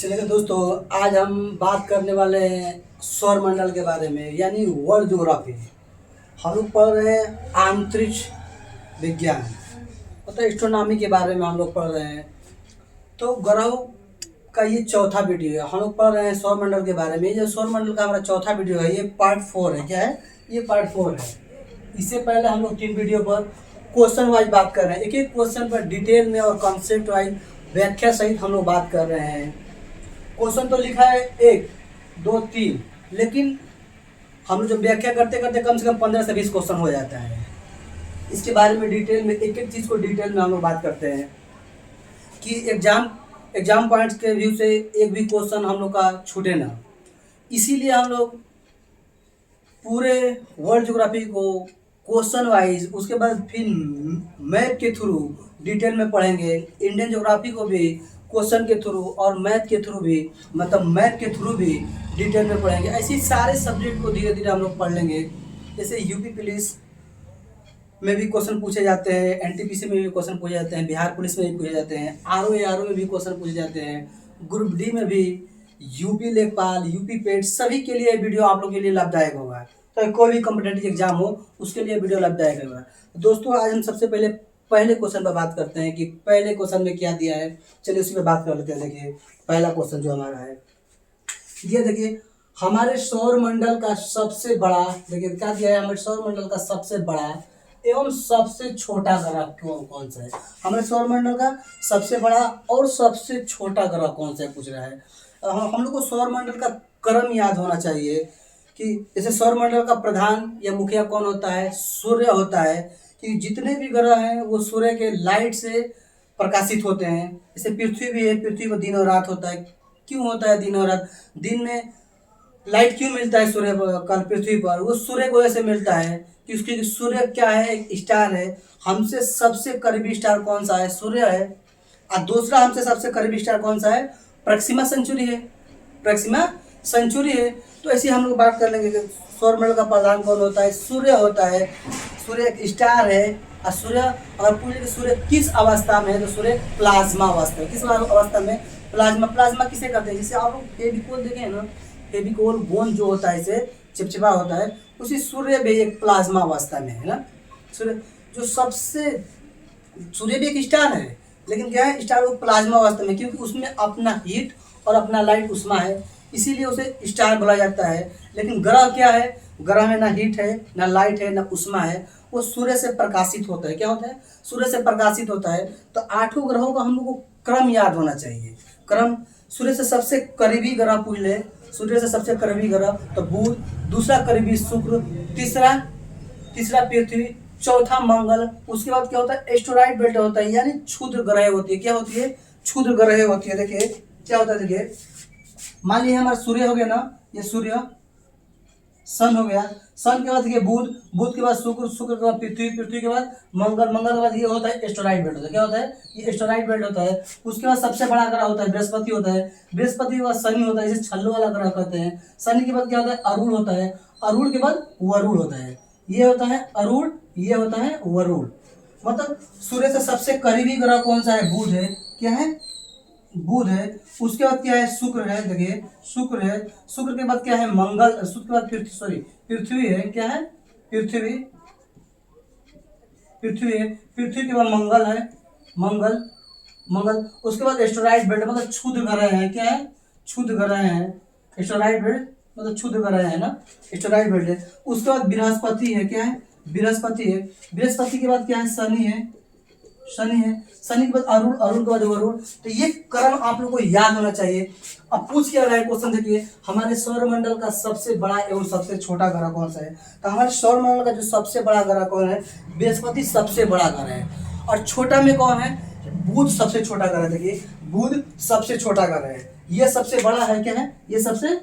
चलिए दोस्तों, आज हम बात करने वाले हैं सौर मंडल के बारे में, यानी वर्ल्ड ज्योग्राफी। हम लोग पढ़ रहे हैं अंतरिक्ष विज्ञान, मतलब एस्ट्रोनॉमी के बारे में हम लोग पढ़ रहे हैं। तो ग्रहों का ये चौथा वीडियो है। हम लोग पढ़ रहे हैं सौर मंडल के बारे में। ये जो सौर मंडल का हमारा चौथा वीडियो है, ये पार्ट 4 है। क्या है ये? पार्ट 4 है। इससे पहले हम लोग 3 वीडियो पर क्वेश्चन वाइज बात कर रहे हैं। एक एक क्वेश्चन पर डिटेल में और कॉन्सेप्ट वाइज व्याख्या सहित हम लोग बात कर रहे हैं। क्वेश्चन तो लिखा है 1, 2, 3, लेकिन हम लोग जब व्याख्या करते करते कम से कम 15 से 20 क्वेश्चन हो जाता है। इसके बारे में डिटेल में एक एक चीज़ को डिटेल में हम लोग बात करते हैं कि एग्जाम पॉइंट्स के व्यू से एक भी क्वेश्चन हम लोग का छूटे ना। इसीलिए हम लोग पूरे वर्ल्ड ज्योग्राफी को क्वेश्चन वाइज, उसके बाद फिर मैप के थ्रू डिटेल में पढ़ेंगे। इंडियन ज्योग्राफी को भी क्वेश्चन के थ्रू और मैथ के थ्रू भी, मतलब मैप के थ्रू भी डिटेल में पढ़ेंगे। ऐसे सारे सब्जेक्ट को धीरे धीरे हम लोग पढ़ लेंगे। जैसे यूपी पुलिस में भी क्वेश्चन पूछे जाते हैं, एनटीपीसी में भी क्वेश्चन पूछे जाते हैं, बिहार पुलिस में भी पूछे जाते हैं, आरओ में भी क्वेश्चन पूछे जाते हैं, ग्रुप डी में भी, यूपी लेखपाल, यूपी पेट, सभी के लिए वीडियो आप लोग के लिए लाभदायक होगा। तो कोई भी कॉम्पिटेटिव एग्जाम हो उसके लिए वीडियो लाभदायक होगा। दोस्तों, आज हम सबसे पहले क्वेश्चन पर बात करते हैं कि पहले क्वेश्चन में क्या दिया है। चलिए उसी पर बात कर लेते हैं। देखिए पहला क्वेश्चन जो हमारा है, ये देखिए हमारे सौर मंडल का सबसे बड़ा, देखिए क्या दिया है, हमारे सौर मंडल का सबसे बड़ा एवं सबसे छोटा ग्रह कौन सा है। हमारे सौर मंडल का सबसे बड़ा और सबसे छोटा ग्रह कौन सा है पूछ रहा है। हम लोग को सौर मंडल का क्रम याद होना चाहिए कि जैसे सौर मंडल का प्रधान या मुखिया कौन होता है? सूर्य होता है। कि जितने भी ग्रह हैं वो सूर्य के लाइट से प्रकाशित होते हैं। जैसे पृथ्वी भी है, पृथ्वी पर दिन और रात होता है। क्यों होता है दिन और रात? दिन में लाइट क्यों मिलता है सूर्य पर, पृथ्वी पर? वो सूर्य की वजह से मिलता है कि उसकी सूर्य क्या है, एक स्टार है। हमसे सबसे करीबी स्टार कौन सा है? सूर्य है। और दूसरा हमसे सबसे करीबी स्टार कौन सा है? प्रक्सिमा सेंचुरी है। प्रक्सिमा सेंचुरी है। तो ऐसी हम लोग बात कर लेंगे कि सौरमंडल का प्रधान कौन होता है? सूर्य होता है। सूर्य एक स्टार है। और सूर्य, अगर पूछे कि सूर्य किस अवस्था में है, तो सूर्य प्लाज्मा अवस्था है। किस अवस्था में? प्लाज्मा। प्लाज्मा किसे कहते हैं? जैसे आप लोग फेविकोल देखें ना, फेविकोल गोंद जो होता है इसे चिपचिपा होता है, उसी सूर्य भी एक प्लाज्मा अवस्था में है ना। सूर्य जो सबसे, सूर्य भी एक स्टार है, लेकिन क्या है, स्टार वो प्लाज्मा अवस्था में, क्योंकि उसमें अपना हीट और अपना लाइट उष्मा है, इसीलिए उसे स्टार बोला जाता है। लेकिन ग्रह क्या है? ग्रह में ना हीट है, ना लाइट है, ना उष्मा है। वो सूर्य से प्रकाशित होता है। क्या होता है? सूर्य से प्रकाशित होता है। तो 8 ग्रहों का हम लोग को क्रम याद होना चाहिए। क्रम, सूर्य से सबसे करीबी ग्रह पूछ ले, सूर्य से सबसे करीबी ग्रह तो बुध, दूसरा करीबी शुक्र, तीसरा पृथ्वी, चौथा मंगल। उसके बाद क्या होता है? एस्टेरॉइड बेल्ट होता है, यानी क्षुद्र ग्रह होती है। क्या होती है? क्षुद्र ग्रह होती है। देखिए क्या होता है, देखिए मान लीजिए हमारा सूर्य हो गया ना, ये सूर्य, सन हो गया। सन के बाद देखिए बुध, बुध के बाद शुक्र, शुक्र के बाद पृथ्वी, पृथ्वी के बाद मंगल, मंगल के बाद ये होता है एस्टेरॉइड बेल्ट होता है। क्या होता है? ये एस्टेरॉइड बेल्ट होता है। उसके बाद सबसे बड़ा ग्रह होता है बृहस्पति होता है। बृहस्पति के बाद शनि होता है, जिसे छल्लों वाला ग्रह कहते हैं। शनि के बाद क्या होता है? अरुण होता है। अरुण के बाद वरुण होता है। ये होता है अरुण, ये होता है वरुण। मतलब सूर्य से सबसे करीबी ग्रह कौन सा है? बुध है। क्या है? बुध है। उसके बाद क्या है? शुक्र है। देखिए शुक्र है। शुक्र के बाद क्या है? मंगल। शुक्र के बाद पृथ्वी है। क्या है? पृथ्वी। पृथ्वी है। पृथ्वी के बाद मंगल है। मंगल, मंगल। उसके बाद एस्टेरॉइड बेल्ट, मतलब क्षुद्र ग्रह है। क्या है? क्षुद्र ग्रह है। एस्टेरॉइड बेल्ट मतलब क्षुद्र ग्रह है ना, एस्टेरॉइड बेल्ट है। उसके बाद बृहस्पति है। क्या है? बृहस्पति है। बृहस्पति के बाद क्या है? शनि है। शनि है। शनि के बाद अरुण, अरुण के बाद वरुण। तो ये क्रम आप लोग को याद होना चाहिए। अब पूछ क्या रहा है क्वेश्चन, देखिए हमारे सौरमंडल का सबसे बड़ा एवं सबसे छोटा ग्रह कौन सा है। तो हमारे सौरमंडल का जो सबसे बड़ा ग्रह कौन है? बृहस्पति सबसे बड़ा ग्रह है। और छोटा में कौन है? बुध सबसे छोटा ग्रह है। देखिए बुध सबसे छोटा ग्रह है। ये सबसे बड़ा है। क्या है? ये सबसे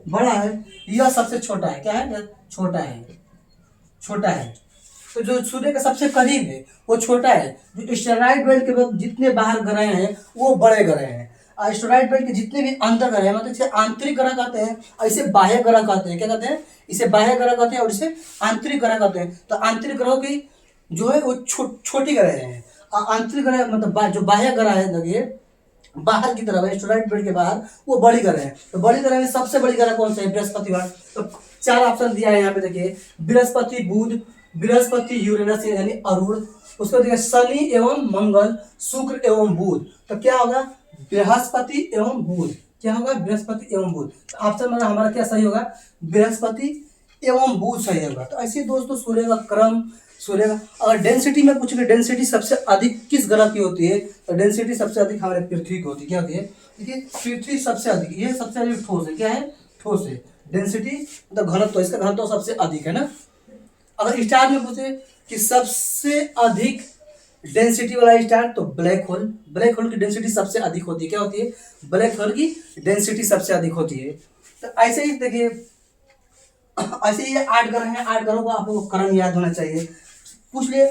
बड़ा है। यह सबसे छोटा है। क्या है? छोटा है। छोटा है। तो जो सूर्य के सबसे करीब है वो छोटा है। जो एस्टेरॉइड बेल्ट के बाद जितने बाहर ग्रह हैं वो बड़े ग्रह हैं। एस्टेरॉइड बेल्ट के जितने भी अंदर ग्रह हैं, मतलब इसे आंतरिक ग्रह कहते हैं और इसे बाह्य ग्रह कहते हैं। क्या कहते हैं? इसे बाह्य ग्रह कहते हैं और इसे आंतरिक ग्रह कहते हैं। तो आंतरिक ग्रहों की जो है वो छोटी ग्रह हैं, आंतरिक ग्रह मतलब जो बाह्य ग्रह है देखिए, बाहर की तरफ है, एस्टेरॉइड बेल्ट के बाहर, वो बड़ी ग्रह है। तो बड़ी ग्रह में सबसे बड़ी ग्रह कौन सा है? बृहस्पतिवार। तो चार ऑप्शन दिया है यहाँ पे देखिए, बृहस्पति, बुध, बृहस्पति यूरेनस यानी अरुण, उसको देखिए शनि एवं मंगल, शुक्र एवं बुध। तो क्या होगा? बृहस्पति एवं बुध। क्या होगा? बृहस्पति एवं बुध। तो ऑप्शन मतलब हमारा क्या सही होगा? बृहस्पति एवं बुध सही होगा। तो ऐसे दोस्तों सूर्य का क्रम, सूर्य का अगर डेंसिटी में पूछेंगे, डेंसिटी सबसे अधिक किस ग्रह की होती है? तो डेंसिटी सबसे अधिक हमारे पृथ्वी की होती है। क्या होती है? देखिए पृथ्वी सबसे अधिक, ये सबसे अधिक ठोस है। क्या है? ठोस है। डेंसिटी मतलब घनत्व, इसका घनत्व सबसे अधिक है ना। अगर स्टार में पूछे कि सबसे अधिक डेंसिटी वाला स्टार, तो ब्लैक होल। ब्लैक होल की डेंसिटी सबसे अधिक होती है। क्या होती है? ब्लैक होल की डेंसिटी सबसे अधिक होती है। तो ऐसे ही देखिए, ऐसे ये 8 ग्रह हैं, 8 ग्रहों को आप लोगों को क्रम याद होना चाहिए। पूछ लिए,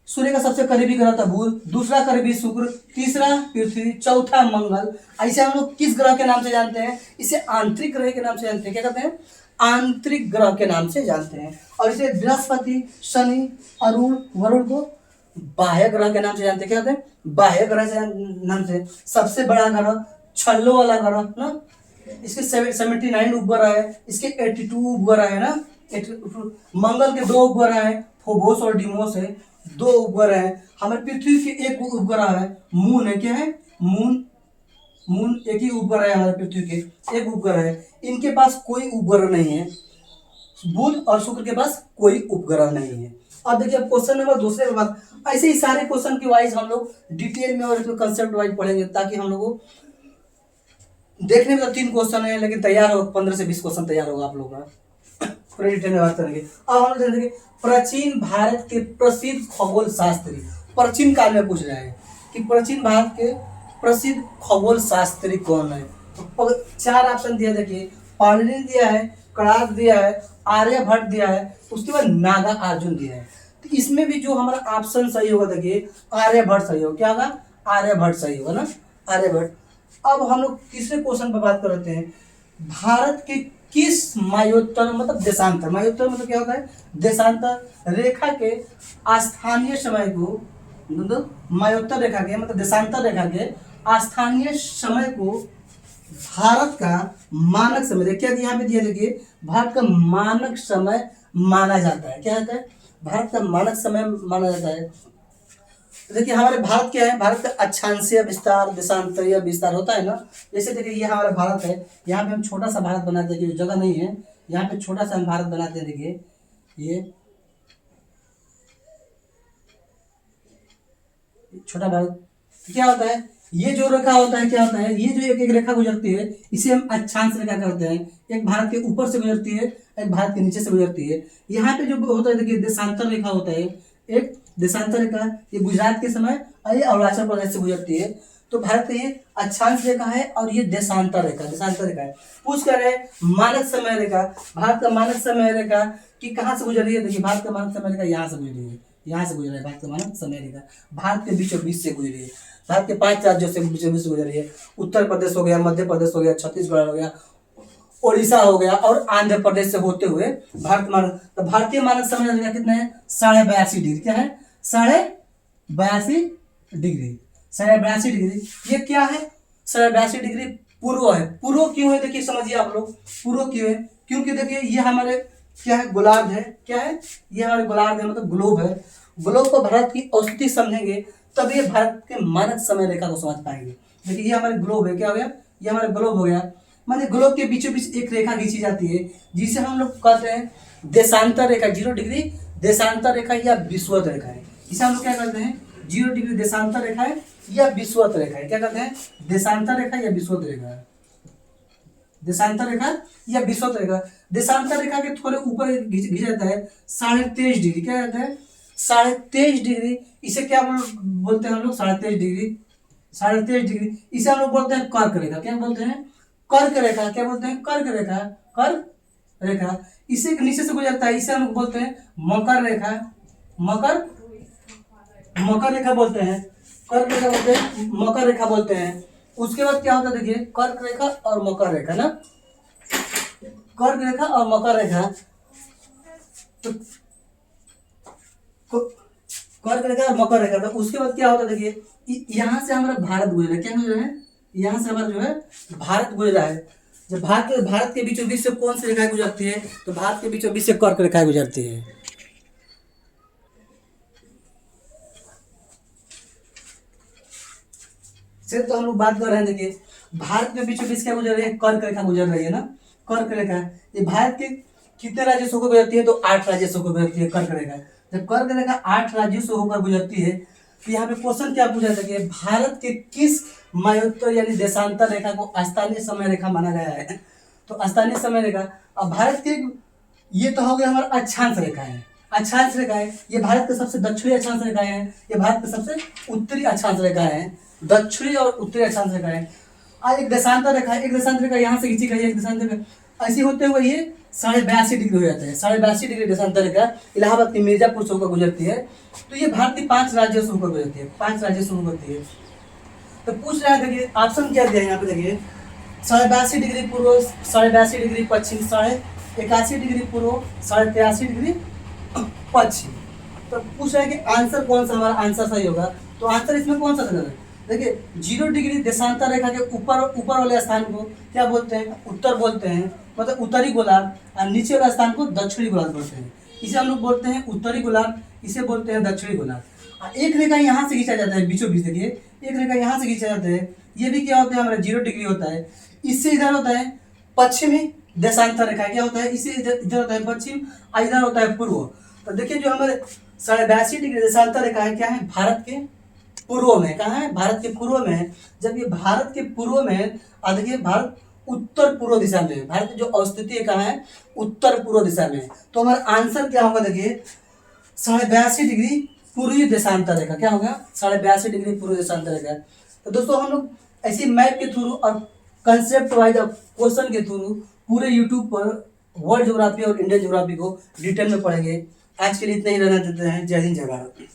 सूर्य का सबसे करीबी ग्रह था बुध, दूसरा करीबी शुक्र, तीसरा पृथ्वी, चौथा मंगल। ऐसे हम लोग किस ग्रह के नाम से जानते हैं? इसे आंतरिक ग्रह के नाम से जानते हैं। क्या कहते हैं? आंतरिक ग्रह के नाम से जानते हैं। और इसे बृहस्पति, शनि, अरुण, वरुण को बाह्य ग्रह के नाम से जानते हैं। क्या कहते हैं? बाह्य ग्रह से नाम से। सबसे बड़ा ग्रह, छल्लों वाला ग्रह ना, इसके 79 उपग्रह है, इसके 82 उपग्रह है ना। मंगल के 2 उपग्रह है, फोबोस और डिमोस है, 2 उपग्रह है। हमारे पृथ्वी के 1 उपग्रह है, मून है। क्या है? मून। मून एक ही उपग्रह है हमारे पृथ्वी के, 1 उपग्रह है। इनके पास कोई उपग्रह नहीं है। बुध और शुक्र के पास कोई उपग्रह नहीं है। अब देखिए क्वेश्चन नंबर दूसरे के बाद, ऐसे ही सारे क्वेश्चन की वाइज हम लोग डिटेल में और कंसेप्ट वाइज पढ़ेंगे, ताकि हम लोग को देखने में तो 3 क्वेश्चन है, लेकिन तैयार हो 15 से 20 क्वेश्चन तैयार होगा आप लोगों का। पूरे डिटेल में बात करेंगे। अब हम देखेंगे प्राचीन भारत के प्रसिद्ध खगोल शास्त्री, प्राचीन काल में पूछ रहे हैं कि प्राचीन भारत के प्रसिद्ध खगोल शास्त्री कौन है। तो 4 ऑप्शन दिया, देखिए पाणिनि दिया है, कणाद दिया है, आर्यभट्ट दिया है, उसके बाद नागा अर्जुन दिया है। तो इसमें भी जो हमारा ऑप्शन सही होगा देखिए, आर्यभट्ट सही होगा। क्या होगा? आर्यभट्ट सही होगा ना, आर्यभट्ट। अब हम लोग तीसरे क्वेश्चन पर बात करते हैं, भारत के किस मायोत्तर मतलब देशांतर, मायोत्तर मतलब क्या होता है? देशांतर रेखा के स्थानीय समय को, मतलब मायोत्तर रेखा के मतलब देशांतर रेखा के स्थानीय समय को भारत का मानक समय, देखिए यहाँ पे दिया, देखिए भारत का मानक समय माना जाता है। क्या होता है? भारत का मानक समय माना जाता है। देखिए हमारे भारत क्या है? भारत का अक्षांशीय विस्तार, देशांतरीय विस्तार होता है ना। जैसे देखिए ये हमारा भारत है, यहाँ पे हम छोटा सा भारत बनाते हैं, जगह नहीं है, यहाँ पे छोटा सा हम भारत बनाते हैं। देखिए ये छोटा भारत, क्या होता है? ये जो रेखा होता है, क्या होता है? ये जो एक एक रेखा गुजरती है, इसे हम अक्षांश रेखा कहते हैं। एक भारत के ऊपर से गुजरती है, एक भारत के नीचे से गुजरती है। यहाँ पे जो होता है देखिए देशांतर रेखा होता है, एक देशांतर रेखा, ये गुजरात के समय और ये अरुणाचल प्रदेश से गुजरती है। तो भारत का ये अक्षांश रेखा है और ये देशांतर रेखा, देशांतर रेखा है। पूछ कर रहे हैं मानक समय रेखा, भारत का मानक समय रेखा कि कहाँ से गुजर रही है? देखिए भारत का मानक समय रेखा यहाँ से गुजर रही है, यहाँ से गुजर रहा है भारत का मानक समय रेखा, भारत के बीचों बीच से गुजरी है। भारत के 5 राज्यों से बीचों बीच से गुजरी है। उत्तर प्रदेश हो गया, मध्य प्रदेश हो गया, छत्तीसगढ़ हो गया, ओडिशा हो गया और आंध्र प्रदेश से होते हुए भारत मानक, तो भारतीय मानक समय रेखा कितना है? 82.5 डिग्री। क्या है? 82.5 डिग्री, 82.5 डिग्री। ये क्या है? 82.5 डिग्री पूर्व है। पूर्व क्यों है? देखिए समझिए आप लोग, पूर्व क्यों है? क्योंकि देखिए ये हमारे क्या है? गोलार्ध है। क्या है? ये हमारे गोलार्ध है, मतलब ग्लोब है। ग्लोब को भारत की औसती समझेंगे तब ये भारत के मानक समय रेखा को समझ पाएंगे। देखिए ये हमारे ग्लोब है। क्या हो गया? ये हमारे ग्लोब हो गया। माने ग्लोब के बीचों बीच एक रेखा खींची जाती है, जिसे हम लोग कहते हैं देशांतर रेखा, 0 डिग्री देशांतर रेखा या विषुवत रेखा है। इसे हम लोग क्या करते हैं? 0 डिग्री देशांतर रेखा है या विषुवत रेखा है। क्या कहते हैं? देशांतर रेखा या विषुवत रेखा है। देशांतर रेखा या विषुवत रेखा। देशांतर रेखा के थोड़े ऊपर घिंच जाता है 23.5 डिग्री। क्या कहते हैं? 23.5 डिग्री। इसे क्या बोलते हैं हम लोग? 23.5 डिग्री, 23.5 डिग्री। इसे हम लोग बोलते हैं कर्क रेखा। क्या बोलते हैं? कर्क रेखा। क्या बोलते हैं? कर्क रेखा, कर्क रेखा। इसे नीचे से गुजरता है, इसे हम लोग बोलते हैं मकर रेखा, मकर, मकर रेखा बोलते हैं, कर्क रेखा बोलते हैं, मकर रेखा बोलते हैं। उसके बाद क्या होता है? देखिए कर्क रेखा और मकर रेखा ना, कर्क रेखा और मकर रेखा। तो कर्क रेखा और मकर रेखा। तो उसके बाद क्या होता है देखिए, यहाँ से हमारा भारत गुजरा, क्या गुजरा है, यहाँ से हमारा जो है भारत गुजरा है। जब भारत के बीचों बीच से कौन सी रेखाएं गुजरती है, तो भारत के बीचों बीच से कर्क रेखाएं गुजरती है। सिर्फ तो हम लोग बात कर रहे हैं, देखिए भारत के बीचों बीच क्या गुजर रही है, कर्क रेखा गुजर रही है ना, कर्क रेखा। ये भारत के कितने राज्यों से होकर गुजरती है, तो 8 राज्यों से होकर गुजरती है कर्क रेखा। जब कर्क रेखा 8 राज्यों से होकर गुजरती है, तो यहाँ पे क्वेश्चन क्या पूछा था कि भारत के किस मयोत्तर यानी देशांतर रेखा को स्थानीय समय रेखा माना गया है। तो स्थानीय समय रेखा, अब भारत के, ये तो हो गया हमारा अक्षांश रेखा है, अक्षांश रेखा है, ये भारत का सबसे दक्षिणी अक्षांश रेखा है, ये भारत का सबसे उत्तरी अक्षांश रेखा है, दक्षिणी और उत्तरी अक्षांश रेखा है। और एक देशांतर रेखा है, एक देशांतर रेखा यहाँ से खींची गई है, एक देशांतर रेखा ऐसी होते हुए ये 82.5 डिग्री हो जाता है, 82.5 डिग्री देशांतर रेखा इलाहाबाद की मिर्जापुर से होकर गुजरती है। तो ये भारत के 5 राज्यों से होकर गुजरती है, 5 राज्यों से होकर गुजरती है। तो पूछ रहा है, देखिए ऑप्शन क्या दिया है यहाँ पे, देखिए 82.5 डिग्री पूर्व, 82.5 डिग्री पश्चिम, 81 डिग्री पूर्व, 83 डिग्री पश्चिम। तो पूछ रहा है कि आंसर कौन सा हमारा आंसर सही होगा। तो आंसर इसमें कौन सा गलत है, देखिए 0 डिग्री देशांतर रेखा के ऊपर वाले स्थान को क्या बोलते हैं, उत्तर बोलते हैं, मतलब उत्तरी गोलार्ध, और नीचे वाला स्थान को दक्षिणी गोलार्ध बोलते हैं। इसे हम लोग बोलते हैं उत्तरी गोलार्ध, इसे बोलते हैं दक्षिणी गोलार्ध। और एक रेखा यहाँ से खींचा जाता है बीचों बीच, देखिए एक रेखा यहाँ से खींचा जाता है, ये भी क्या होता है हमारा 0 डिग्री होता है। इससे इधर होता है पश्चिमी देशांतर रेखा, क्या होता है, इससे इधर होता है पश्चिम और इधर होता है पूर्व। तो देखिए जो हमारे 82.5 डिग्री देशांतर रेखा है, क्या है, भारत के पूर्व में, कहाँ है, भारत के पूर्व में है। जब ये भारत के पूर्व में है, देखिए भारत उत्तर पूर्व दिशा में है, भारत की जो अवस्थिति है कहाँ है, उत्तर पूर्व दिशा में है। तो हमारा आंसर क्या होगा, देखिए 82.5 डिग्री पूर्वी देशांतर रेखा, क्या होगा, 82.5 डिग्री पूर्वी देशांतर रेखा। तो दोस्तों हम लोग ऐसी मैप के थ्रू और कंसेप्ट वाइज क्वेश्चन के थ्रू पूरे यूट्यूब पर वर्ल्ड ज्योग्राफी और इंडियन ज्योग्राफी को डिटेल में पढ़ेंगे। आज के लिए इतना ही रहना देते हैं। जय हिंद, जय भारत।